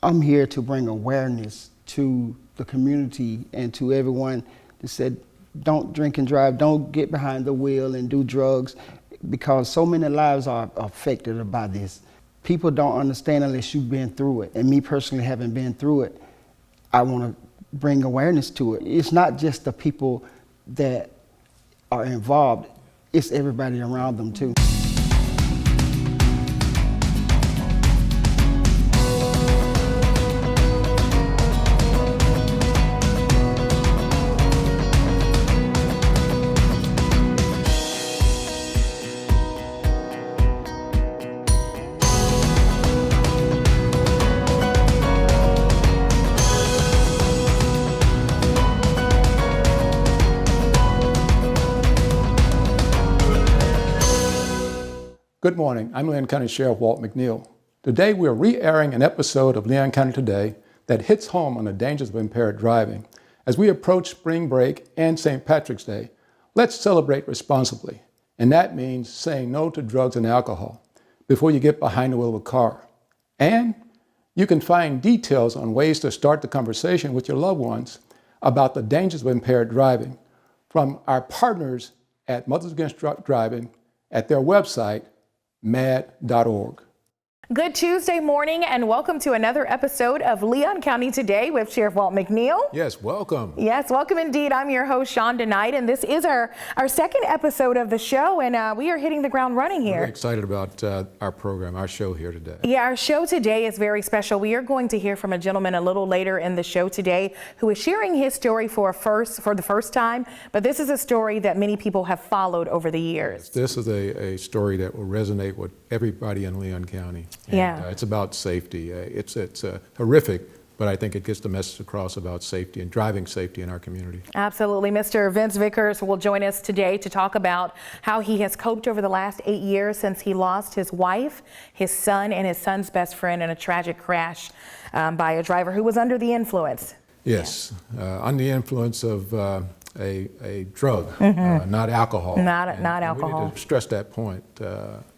I'm here to bring awareness to the community and to everyone that said, don't drink and drive, don't get behind the wheel and do drugs, because so many lives are affected by this. People don't understand unless you've been through it. And me personally, having been through it, I want to bring awareness to it. It's not just the people that are involved, it's everybody around them too. Good morning, I'm Leon County Sheriff Walt McNeil. Today we're re-airing an episode of Leon County Today that hits home on the dangers of impaired driving. As we approach spring break and St. Patrick's Day, let's celebrate responsibly. And that means saying no to drugs and alcohol before you get behind the wheel of a car. And you can find details on ways to start the conversation with your loved ones about the dangers of impaired driving from our partners at Mothers Against Drunk Driving at their website, mad.org. Good Tuesday morning and welcome to another episode of Leon County Today with Sheriff Walt McNeil. Yes, welcome. Yes, welcome indeed. I'm your host, Shonda Knight, and this is our second episode of the show, and we are hitting the ground running here. We're excited about our program, our show here today. Yeah, our show today is very special. We are going to hear from a gentleman a little later in the show today who is sharing his story for the first time, but this is a story that many people have followed over the years. This is a story that will resonate with everybody in Leon County. And, yeah. It's about safety. It's horrific, but I think it gets the message across about safety and driving safety in our community. Absolutely. Mr. Vince Vickers will join us today to talk about how he has coped over the last 8 years since he lost his wife, his son, and his son's best friend in a tragic crash by a driver who was under the influence. Yes, under the influence of a drug, not alcohol. Not alcohol. We need to stress that point.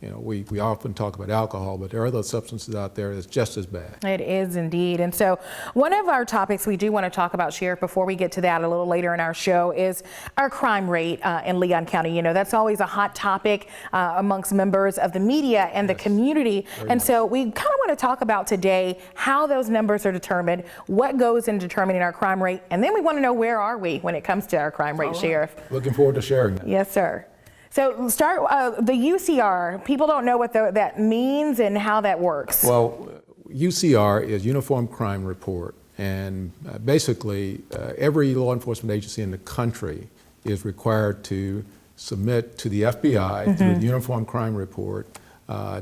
We often talk about alcohol, but there are other substances out there that's just as bad. It is indeed. And so one of our topics we do want to talk about, Sheriff, before we get to that a little later in our show, is our crime rate in Leon County. You know, that's always a hot topic amongst members of the media and the community. And so we kind of want to talk about today how those numbers are determined, what goes in determining our crime rate, and then we want to know where are we when it comes to our crime rate, Sheriff. Looking forward to sharing that. Yes, sir. So start the UCR. People don't know what that means and how that works. Well, UCR is Uniform Crime Report, and basically every law enforcement agency in the country is required to submit to the FBI through the Uniform Crime Report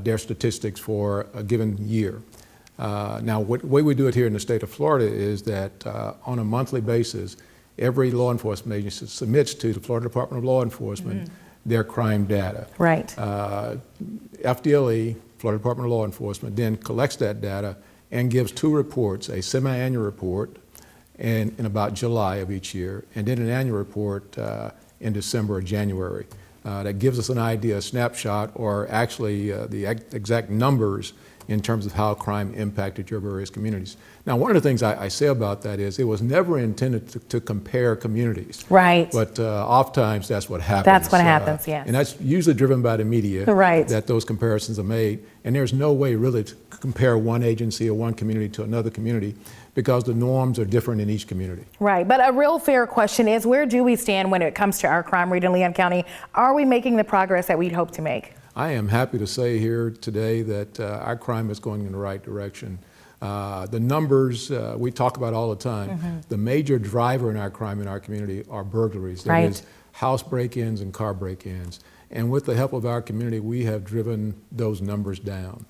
their statistics for a given year. Now, the way we do it here in the state of Florida is that on a monthly basis, every law enforcement agency submits to the Florida Department of Law Enforcement their crime data. Right. FDLE, Florida Department of Law Enforcement, then collects that data and gives two reports, a semi-annual report in about July of each year, and then an annual report in December or January. That gives us an idea, a snapshot, or actually the exact numbers in terms of how crime impacted your various communities. Now, one of the things I say about that is it was never intended to compare communities. Right. But oftentimes that's what happens. That's what happens, yes. And that's usually driven by the media, right, that those comparisons are made. And there's no way really to compare one agency or one community to another community because the norms are different in each community. Right, but a real fair question is, where do we stand when it comes to our crime rate in Leon County? Are we making the progress that we'd hope to make? I am happy to say here today that our crime is going in the right direction. The numbers we talk about all the time, the major driver in our crime in our community are burglaries. That is house break-ins and car break-ins. And with the help of our community, we have driven those numbers down.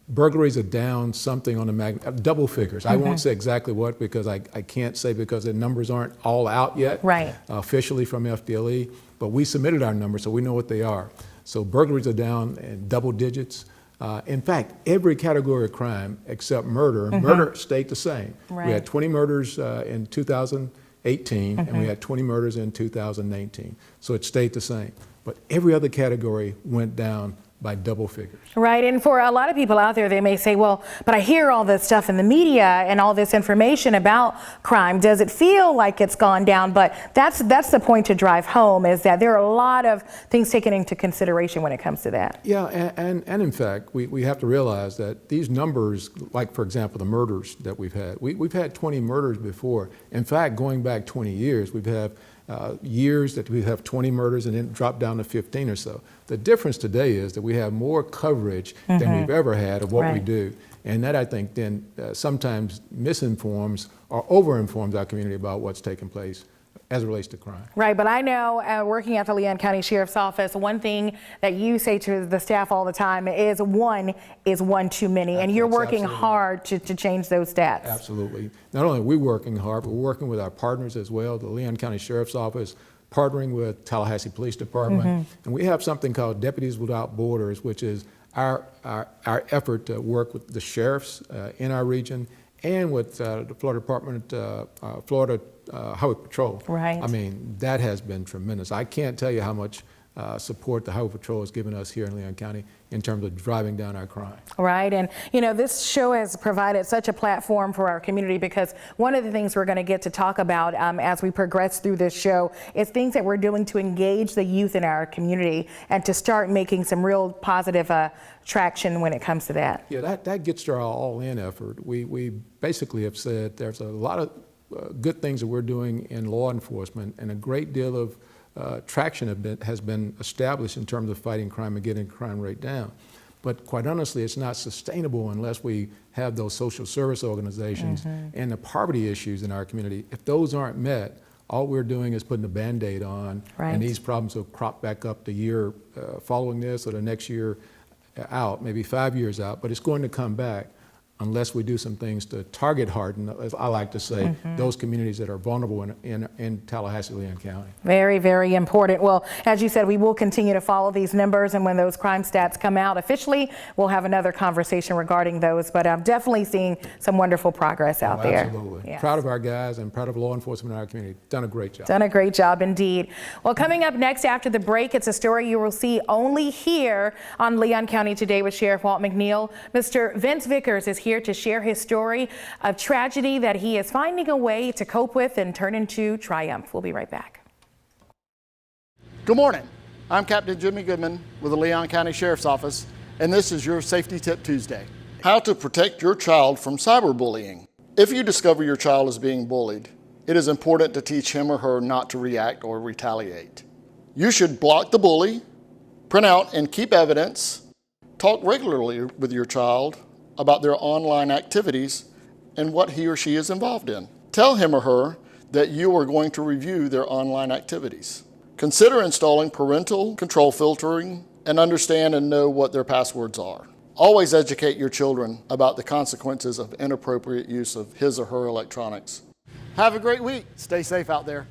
Burglaries are down something on the double figures. I won't say exactly what because I can't say because the numbers aren't all out yet officially from FDLE, but we submitted our numbers so we know what they are. So burglaries are down in double digits. In fact, every category of crime except murder, murder stayed the same. We had 20 murders in 2018 and we had 20 murders in 2019. So it stayed the same. But every other category went down by double figures. Right, and for a lot of people out there, they may say, well, but I hear all this stuff in the media and all this information about crime. Does it feel like it's gone down? But that's the point to drive home, is that there are a lot of things taken into consideration when it comes to that. Yeah, and in fact, we have to realize that these numbers, like for example, the murders that we've had, we've had 20 murders before. In fact, going back 20 years, we've had years that we have 20 murders and then drop down to 15 or so. The difference today is that we have more coverage than we've ever had of what we do. And that, I think, then sometimes misinforms or overinforms our community about what's taking place as it relates to crime. Right, but I know working at the Leon County Sheriff's Office, one thing that you say to the staff all the time is one too many, and you're working hard to change those stats. Absolutely. Not only are we working hard, but we're working with our partners as well, the Leon County Sheriff's Office, partnering with Tallahassee Police Department, and we have something called Deputies Without Borders, which is our effort to work with the sheriffs in our region and with the Florida Department, Florida Highway Patrol. Right. I mean, that has been tremendous. I can't tell you how much support the Highway Patrol has given us here in Leon County in terms of driving down our crime. Right, and this show has provided such a platform for our community, because one of the things we're going to get to talk about as we progress through this show is things that we're doing to engage the youth in our community and to start making some real positive traction when it comes to that. Yeah, that gets to our all-in effort. We basically have said there's a lot of good things that we're doing in law enforcement, and a great deal of traction has been established in terms of fighting crime and getting crime rate down. But quite honestly, it's not sustainable unless we have those social service organizations and the poverty issues in our community. If those aren't met, all we're doing is putting a Band-Aid on, and these problems will crop back up the year following this or the next year out, maybe 5 years out, but it's going to come back unless we do some things to target harden, as I like to say, those communities that are vulnerable in Tallahassee, Leon County. Very, very important. Well, as you said, we will continue to follow these numbers, and when those crime stats come out officially, we'll have another conversation regarding those. But I'm definitely seeing some wonderful progress out there. Absolutely. Yes. Proud of our guys and proud of law enforcement in our community. Done a great job. Done a great job indeed. Well, coming up next after the break, it's a story you will see only here on Leon County Today with Sheriff Walt McNeil. Mr. Vince Vickers is here to share his story of tragedy that he is finding a way to cope with and turn into triumph. We'll be right back. Good morning. I'm Captain Jimmy Goodman with the Leon County Sheriff's Office, and this is your Safety Tip Tuesday. How to protect your child from cyberbullying. If you discover your child is being bullied, it is important to teach him or her not to react or retaliate. You should block the bully, print out and keep evidence, talk regularly with your child about their online activities and what he or she is involved in. Tell him or her that you are going to review their online activities. Consider installing parental control filtering and understand and know what their passwords are. Always educate your children about the consequences of inappropriate use of his or her electronics. Have a great week. Stay safe out there.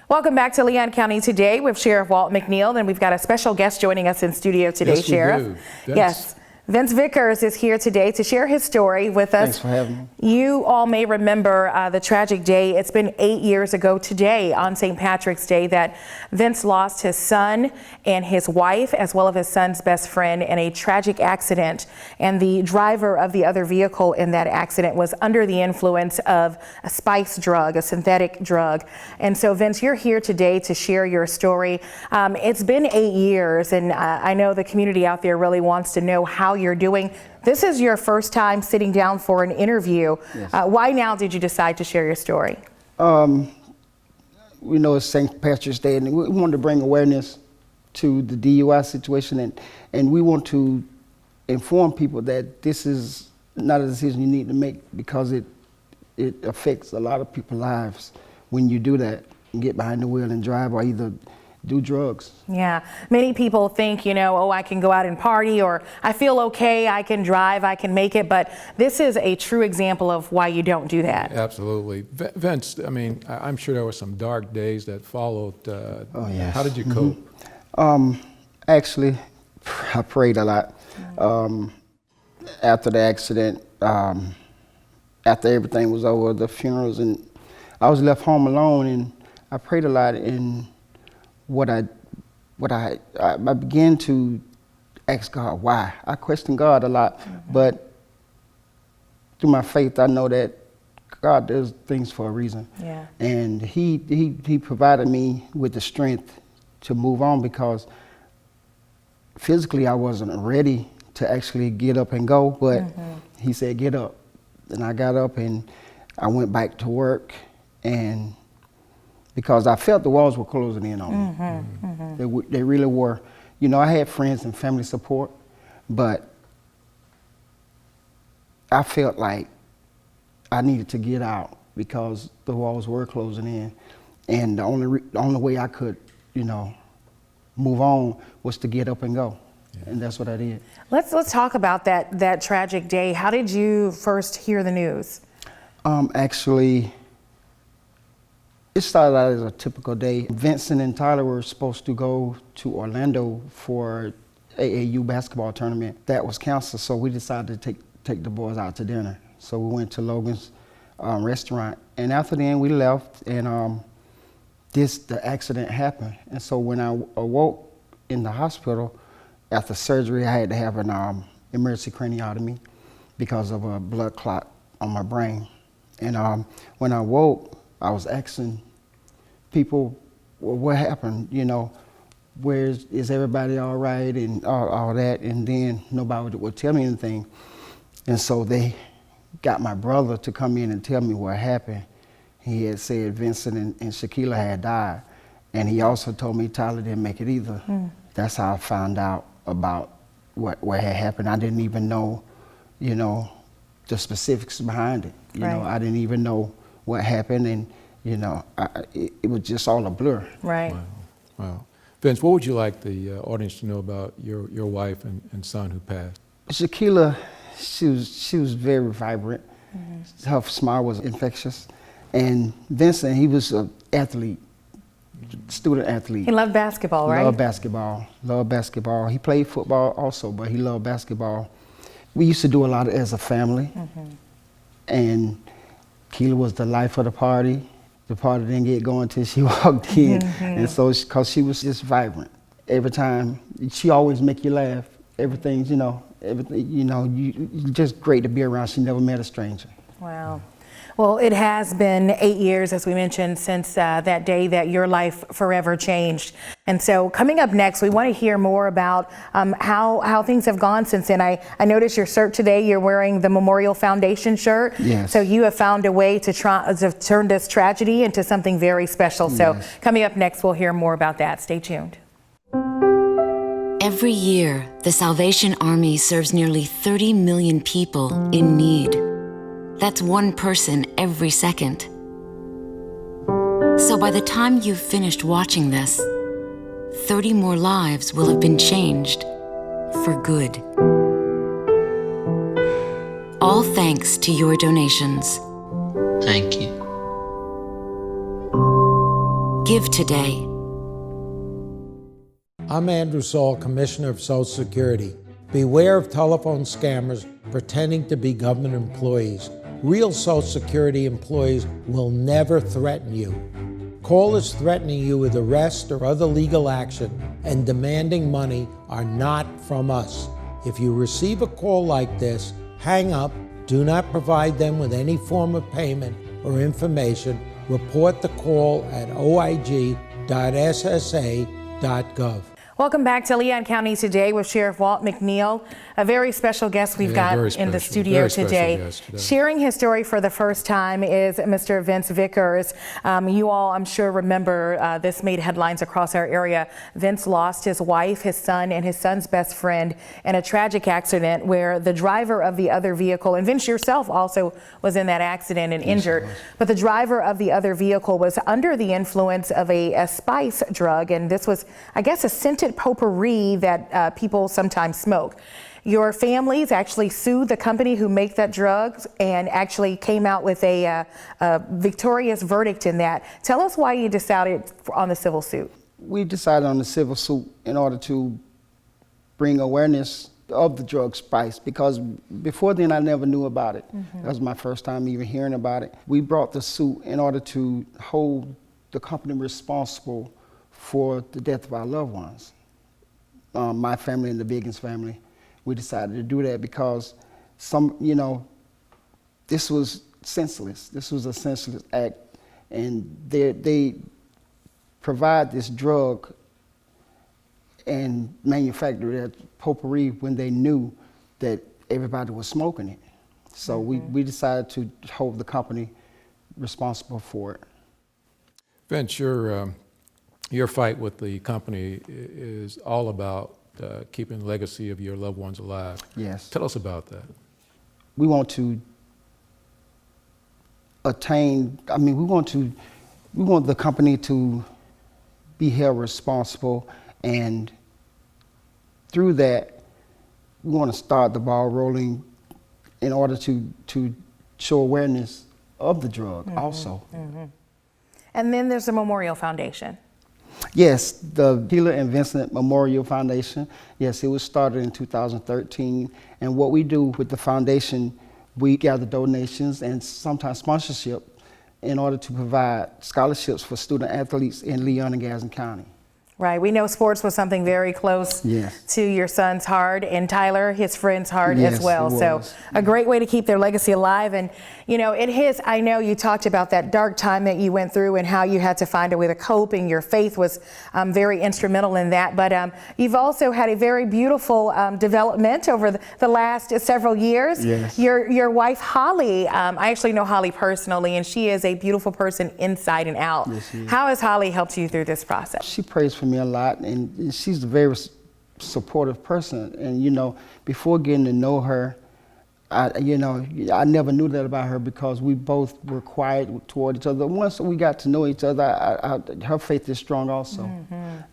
Welcome back to Leon County Today with Sheriff Walt McNeil, and we've got a special guest joining us in studio today, Yes, we Sheriff. do. Yes. Vince Vickers is here today to share his story with us. Thanks for having me. You all may remember the tragic day. It's been 8 years ago today on St. Patrick's Day that Vince lost his son and his wife, as well as his son's best friend, in a tragic accident. And the driver of the other vehicle in that accident was under the influence of a spice drug, a synthetic drug. And so, Vince, you're here today to share your story. It's been 8 years, and I know the community out there really wants to know how you're doing. This is your first time sitting down for an interview. Yes. Why now did you decide to share your story? We know it's St. Patrick's Day, and we wanted to bring awareness to the DUI situation, and we want to inform people that this is not a decision you need to make, because it affects a lot of people's lives when you do that and get behind the wheel and drive or either do drugs. Yeah, many people think, oh, I can go out and party, or I feel okay, I can drive, I can make it, but this is a true example of why you don't do that. Absolutely. Vince, I mean, I'm sure there were some dark days that followed. Oh, yes. How did you cope? Actually, I prayed a lot. After the accident, after everything was over, the funerals, and I was left home alone, and I prayed a lot, and what I began to ask God why. I question God a lot, but through my faith, I know that God does things for a reason. Yeah. And he provided me with the strength to move on, because physically I wasn't ready to actually get up and go, but he said, get up. And I got up and I went back to work, and because I felt the walls were closing in on me. They really were. You know, I had friends and family support, but I felt like I needed to get out because the walls were closing in. And the only way I could, you know, move on was to get up and go. And that's what I did. Let's talk about that tragic day. How did you first hear the news? Actually, it started out as a typical day. Vincent and Tyler were supposed to go to Orlando for AAU basketball tournament. That was canceled, so we decided to take the boys out to dinner. So we went to Logan's restaurant, and after then we left, and the accident happened. And so when I awoke in the hospital after surgery, I had to have an emergency craniotomy because of a blood clot on my brain. And when I woke, I was asking people, well, what happened? You know, is everybody all right, and all that? And then nobody would tell me anything. And so they got my brother to come in and tell me what happened. He had said Vincent and Shaquilla had died. And he also told me Tyler didn't make it either. That's how I found out about what had happened. I didn't even know, you know, the specifics behind it. You know, I didn't even know what happened, and you know, it was just all a blur. Right. Wow. Vince, what would you like the audience to know about your wife and son who passed? Shaquilla, she was very vibrant. Her smile was infectious. And Vincent, he was an athlete, student athlete. He loved basketball, right? Loved basketball. He played football also, but he loved basketball. We used to do a lot as a family. And Keela was the life of the party. The party didn't get going until she walked in. And so, because she was just vibrant. Every time, she always make you laugh. Everything, you know, just great to be around. She never met a stranger. Wow. Well, it has been 8 years, as we mentioned, since that day that your life forever changed. And so coming up next, we want to hear more about how things have gone since then. I noticed your shirt today, you're wearing the Memorial Foundation shirt. Yes. So you have found a way to turn this tragedy into something very special. So coming up next, we'll hear more about that. Stay tuned. Every year, the Salvation Army serves nearly 30 million people in need. That's one person every second. So by the time you've finished watching this, 30 more lives will have been changed for good. All thanks to your donations. Thank you. Give today. I'm Andrew Saul, Commissioner of Social Security. Beware of telephone scammers pretending to be government employees. Real Social Security employees will never threaten you. Callers threatening you with arrest or other legal action and demanding money are not from us. If you receive a call like this, hang up, do not provide them with any form of payment or information. Report the call at oig.ssa.gov. Welcome back to Leon County Today with Sheriff Walt McNeil, a very special guest we've got in the studio today. Sharing his story for the first time is Mr. Vince Vickers. You all, I'm sure, remember this made headlines across our area. Vince lost his wife, his son, and his son's best friend in a tragic accident where the driver of the other vehicle, and Vince yourself also was in that accident and injured, but the driver of the other vehicle was under the influence of a spice drug, and this was, I guess, a scented potpourri that people sometimes smoke. Your families actually sued the company who make that drug and actually came out with a victorious verdict in that. Tell us why you decided on the civil suit. We decided on the civil suit in order to bring awareness of the drug spice, because before then I never knew about it. That was my first time even hearing about it. We brought the suit in order to hold the company responsible for the death of our loved ones. my family and the Biggins family. We decided to do that because this was senseless. This was a senseless act, and they provide this drug and manufacture it at Potpourri when they knew that everybody was smoking it. So we decided to hold the company responsible for it. Vince, your fight with the company is all about keeping the legacy of your loved ones alive. Yes. Tell us about that. We want to we want the company to be held responsible, and through that, we want to start the ball rolling in order to show awareness of the drug also. And then there's the Memorial Foundation. Yes, the Sheila and Vincent Memorial Foundation. Yes, it was started in 2013. And what we do with the foundation, we gather donations and sometimes sponsorship in order to provide scholarships for student athletes in Leon and Gadsden County. Right. We know sports was something very close Yes. to your son's heart, and Tyler, his friend's heart Yes, as well. it So was. a great way to keep their legacy alive. And, I know you talked about that dark time that you went through and how you had to find a way to cope, and your faith was very instrumental in that. But you've also had a very beautiful development over the last several years. Yes. Your wife, Holly, I actually know Holly personally, and she is a beautiful person inside and out. Yes, she is. How has Holly helped you through this process? She prays for me a lot, and she's a very supportive person. And before getting to know her, I never knew that about her because we both were quiet toward each other. Once we got to know each other, her faith is strong also,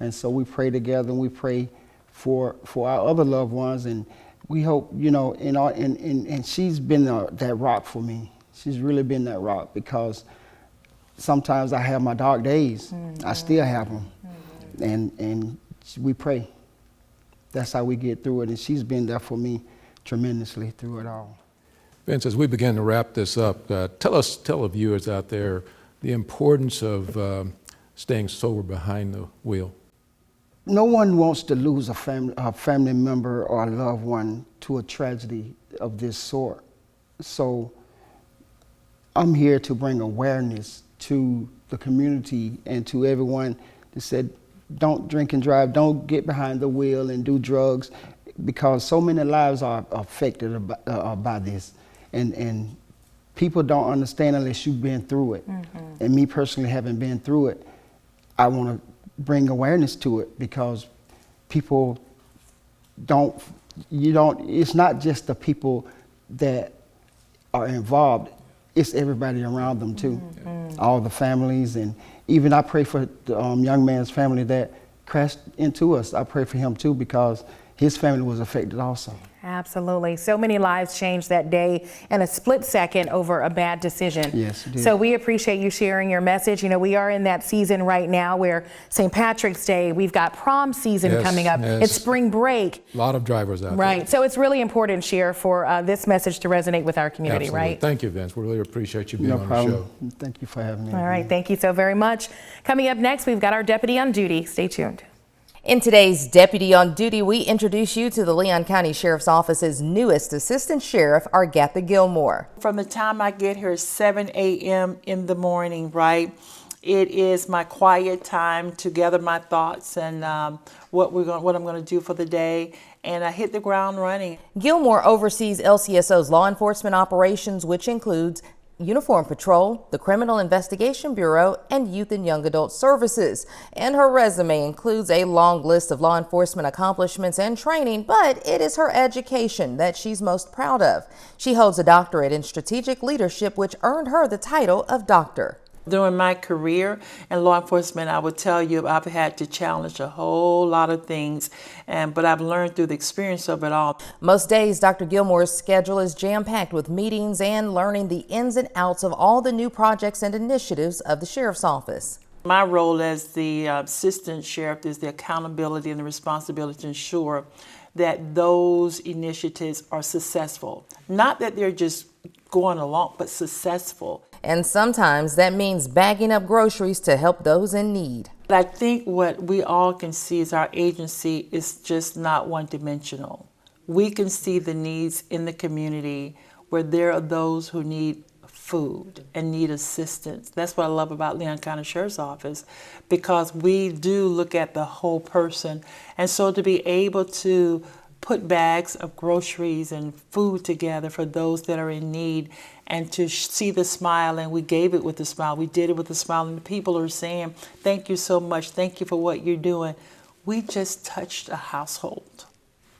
and so we pray together, and we pray for our other loved ones, and we hope and she's been that rock for me. She's really been that rock because sometimes I have my dark days. I still have them. And we pray. That's how we get through it. And she's been there for me tremendously through it all. Vince, as we begin to wrap this up, tell the viewers out there the importance of staying sober behind the wheel. No one wants to lose a family member or a loved one to a tragedy of this sort. So I'm here to bring awareness to the community and to everyone that said, don't drink and drive, don't get behind the wheel and do drugs, because so many lives are affected by this. And people don't understand unless you've been through it. And me personally, having been through it, I want to bring awareness to it because people it's not just the people that are involved, it's everybody around them too. All the families, and even I pray for the young man's family that crashed into us. I pray for him too because his family was affected also. Absolutely. So many lives changed that day in a split second over a bad decision. Yes, it did. So we appreciate you sharing your message. We are in that season right now where St. Patrick's Day, we've got prom season Yes, coming up. yes. It's spring break. A lot of drivers out there. Right. So it's really important, Cher, for this message to resonate with our community, Absolutely. right? Thank you, Vince. We really appreciate you being No on problem. the show. Thank you for having me. All right. Thank you so very much. Coming up next, we've got our deputy on duty. Stay tuned. In today's Deputy on Duty, we introduce you to the Leon County Sheriff's Office's newest Assistant Sheriff, Argatha Gilmore. From the time I get here, 7 a.m. in the morning, right? It is my quiet time to gather my thoughts and what I'm going to do for the day, and I hit the ground running. Gilmore oversees LCSO's law enforcement operations, which includes Uniform Patrol, the Criminal Investigation Bureau, and Youth and Young Adult Services. And her resume includes a long list of law enforcement accomplishments and training, but it is her education that she's most proud of. She holds a doctorate in strategic leadership, which earned her the title of doctor. During my career in law enforcement, I would tell you I've had to challenge a whole lot of things, but I've learned through the experience of it all. Most days, Dr. Gilmore's schedule is jam-packed with meetings and learning the ins and outs of all the new projects and initiatives of the Sheriff's Office. My role as the Assistant Sheriff is the accountability and the responsibility to ensure that those initiatives are successful. Not that they're just going along, but successful. And sometimes that means bagging up groceries to help those in need. I think what we all can see is our agency is just not one-dimensional. We can see the needs in the community where there are those who need food and need assistance. That's what I love about Leon County Sheriff's Office, because we do look at the whole person. And so to be able to put bags of groceries and food together for those that are in need, and to see the smile, and we gave it with a smile. We did it with a smile, and the people are saying, thank you so much, thank you for what you're doing. We just touched a household.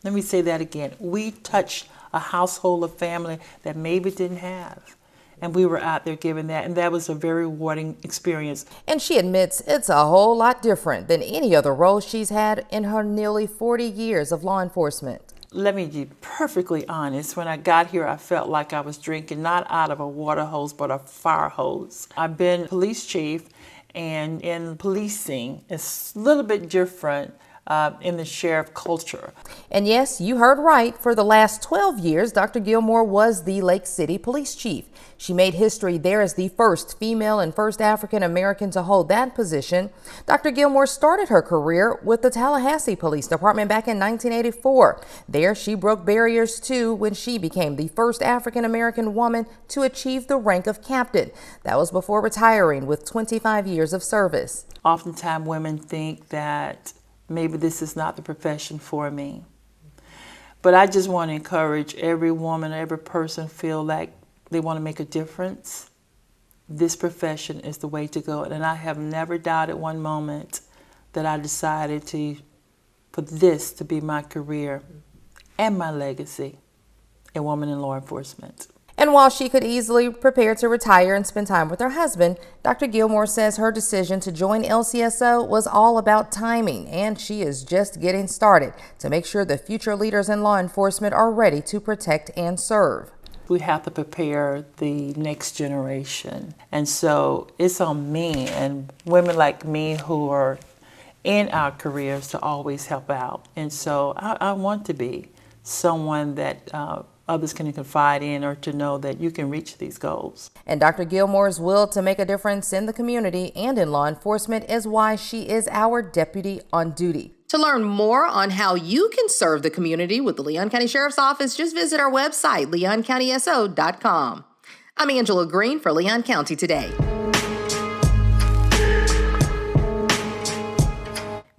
Let me say that again. We touched a household, a family that maybe didn't have. And we were out there giving that, and that was a very rewarding experience. And she admits it's a whole lot different than any other role she's had in her nearly 40 years of law enforcement. Let me be perfectly honest. When I got here, I felt like I was drinking not out of a water hose, but a fire hose. I've been police chief, and in policing, it's a little bit different in the sheriff culture. And yes, you heard right. For the last 12 years, Dr. Gilmore was the Lake City police chief. She made history there as the first female and first African American to hold that position. Dr. Gilmore started her career with the Tallahassee Police Department back in 1984. There, she broke barriers too when she became the first African American woman to achieve the rank of captain. That was before retiring with 25 years of service. Oftentimes, women think that maybe this is not the profession for me. But I just want to encourage every woman, every person feel like they want to make a difference. This profession is the way to go. And I have never doubted one moment that I decided for this to be my career and my legacy, a woman in law enforcement. And while she could easily prepare to retire and spend time with her husband, Dr. Gilmore says her decision to join LCSO was all about timing, and she is just getting started to make sure the future leaders in law enforcement are ready to protect and serve. We have to prepare the next generation. And so it's on me and women like me who are in our careers to always help out. And so I want to be someone that others can confide in, or to know that you can reach these goals. And Dr. Gilmore's will to make a difference in the community and in law enforcement is why she is our deputy on duty. To learn more on how you can serve the community with the Leon County Sheriff's Office, just visit our website, leoncountyso.com. I'm Angela Green for Leon County Today.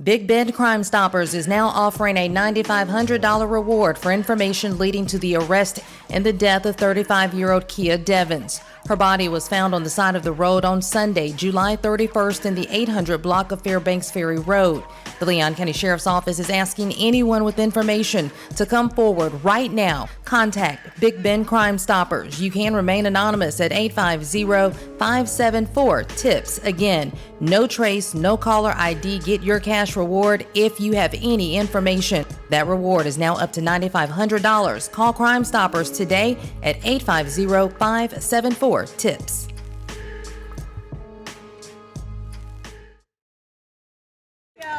Big Bend Crime Stoppers is now offering a $9,500 reward for information leading to the arrest and the death of 35-year-old Kia Devins. Her body was found on the side of the road on Sunday, July 31st in the 800 block of Fairbanks Ferry Road. The Leon County Sheriff's Office is asking anyone with information to come forward right now. Contact Big Bend Crime Stoppers. You can remain anonymous at 850-574-TIPS. Again, no trace, no caller ID. Get your cash reward if you have any information. That reward is now up to $9,500. Call Crime Stoppers today at 850-574-TIPS.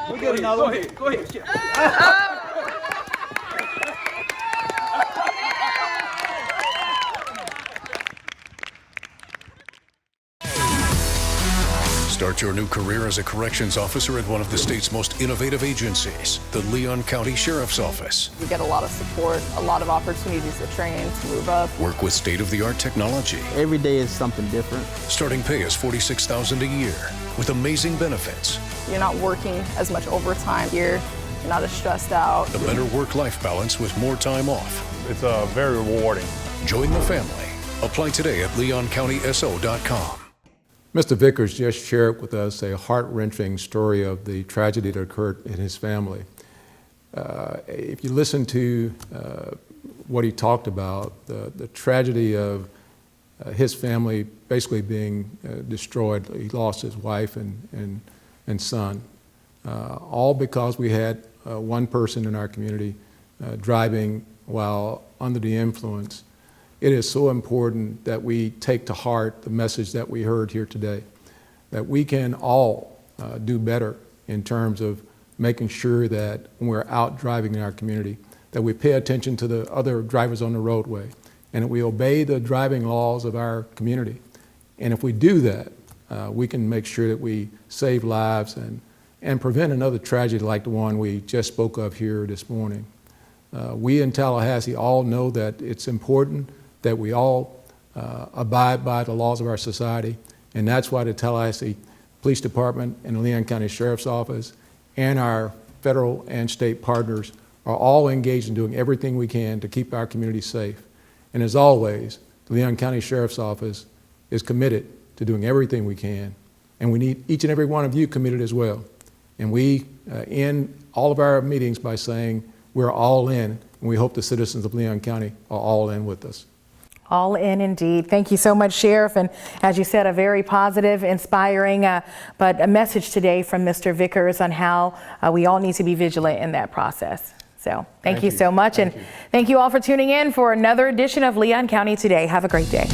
We'll get another one. Go ahead. Start your new career as a corrections officer at one of the state's most innovative agencies, the Leon County Sheriff's Office. You get a lot of support, a lot of opportunities to train, to move up. Work with state-of-the-art technology. Every day is something different. Starting pay is $46,000 a year with amazing benefits. You're not working as much overtime here. You're not as stressed out. A better work-life balance with more time off. It's very rewarding. Join the family. Apply today at leoncountyso.com. Mr. Vickers just shared with us a heart-wrenching story of the tragedy that occurred in his family. If you listen to what he talked about, the tragedy of his family basically being destroyed. He lost his wife and son, all because we had one person in our community driving while under the influence. It is so important that we take to heart the message that we heard here today, that we can all do better in terms of making sure that when we're out driving in our community, that we pay attention to the other drivers on the roadway, and that we obey the driving laws of our community. And if we do that, we can make sure that we save lives and prevent another tragedy like the one we just spoke of here this morning. We in Tallahassee all know that it's important that we all abide by the laws of our society, and that's why the Tallahassee Police Department and the Leon County Sheriff's Office and our federal and state partners are all engaged in doing everything we can to keep our community safe. And as always, the Leon County Sheriff's Office is committed to doing everything we can, and we need each and every one of you committed as well. And we end all of our meetings by saying we're all in, and we hope the citizens of Leon County are all in with us. All in indeed. Thank you so much, Sheriff. And as you said, a very positive, inspiring, but a message today from Mr. Vickers on how we all need to be vigilant in that process. So thank you so much. And thank you all for tuning in for another edition of Leon County Today. Have a great day.